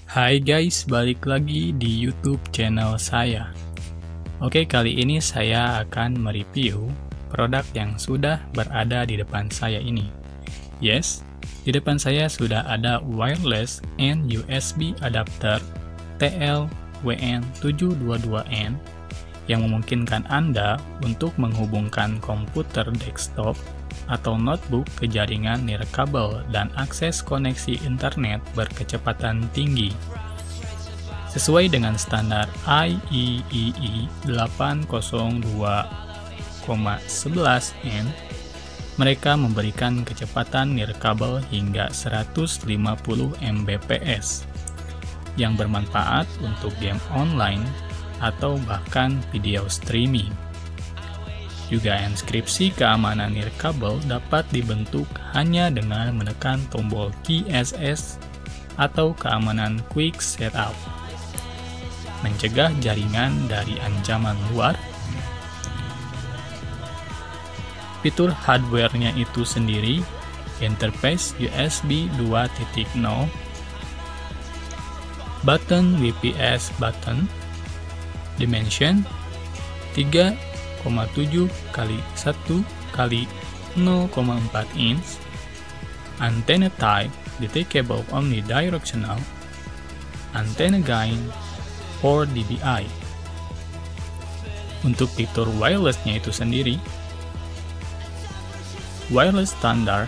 Hai guys, balik lagi di YouTube channel saya. Oke, kali ini saya akan mereview produk yang sudah berada di depan saya ini. Yes, di depan saya sudah ada wireless and USB adapter TL-WN722N yang memungkinkan Anda untuk menghubungkan komputer desktop atau notebook ke jaringan nirkabel dan akses koneksi internet berkecepatan tinggi. Sesuai dengan standar IEEE 802,11n, mereka memberikan kecepatan nirkabel hingga 150 Mbps yang bermanfaat untuk game online atau bahkan video streaming. Juga enskripsi keamanan nirkabel dapat dibentuk hanya dengan menekan tombol KSS atau keamanan Quick Setup, mencegah jaringan dari ancaman luar. Fitur hardware-nya itu sendiri, interface USB 2.0, button WPS button, dimension 3,7 x 1 x 0,4 inch, antenna type detectable omnidirectional, antenna gain 4 dBi. Untuk fitur wireless-nya itu sendiri, wireless standar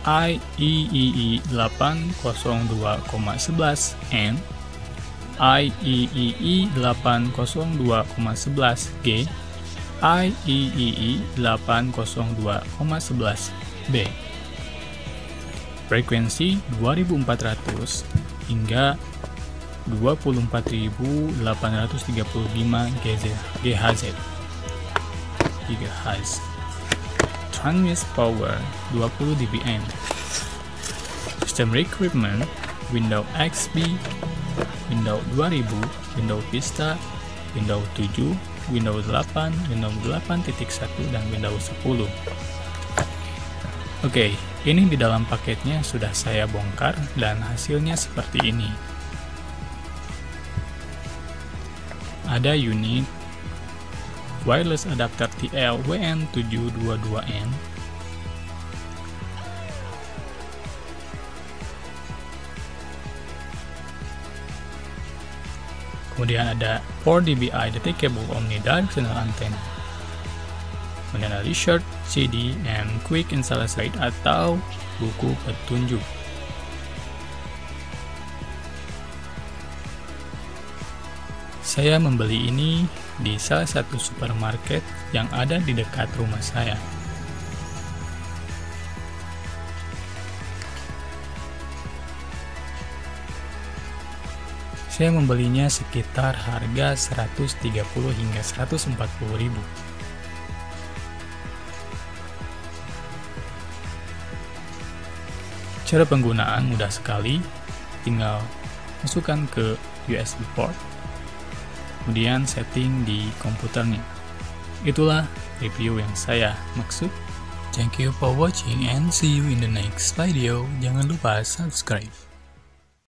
IEEE 802,11n, IEEE 802,11g, IEEE 802,11b. Frekuensi 2400 hingga 24.835 GHz. Transmit power 20 dBm. System requirement Windows XP, Windows 2000, Windows Vista, Windows 7, Windows 8, Windows 8.1, dan Windows 10. Oke, ini di dalam paketnya sudah saya bongkar dan hasilnya seperti ini. Ada unit wireless adapter TL-WN722N, kemudian ada 4 dBi detectable omnidirectional antenna, kemudian ada Research CD and Quick Installation Guide atau buku petunjuk. Saya membeli ini di salah satu supermarket yang ada di dekat rumah saya. Saya membelinya sekitar harga 130 hingga 140 ribu. Cara penggunaan mudah sekali, tinggal masukkan ke USB port, kemudian setting di komputernya. Itulah review yang saya maksud. Thank you for watching and see you in the next video. Jangan lupa subscribe.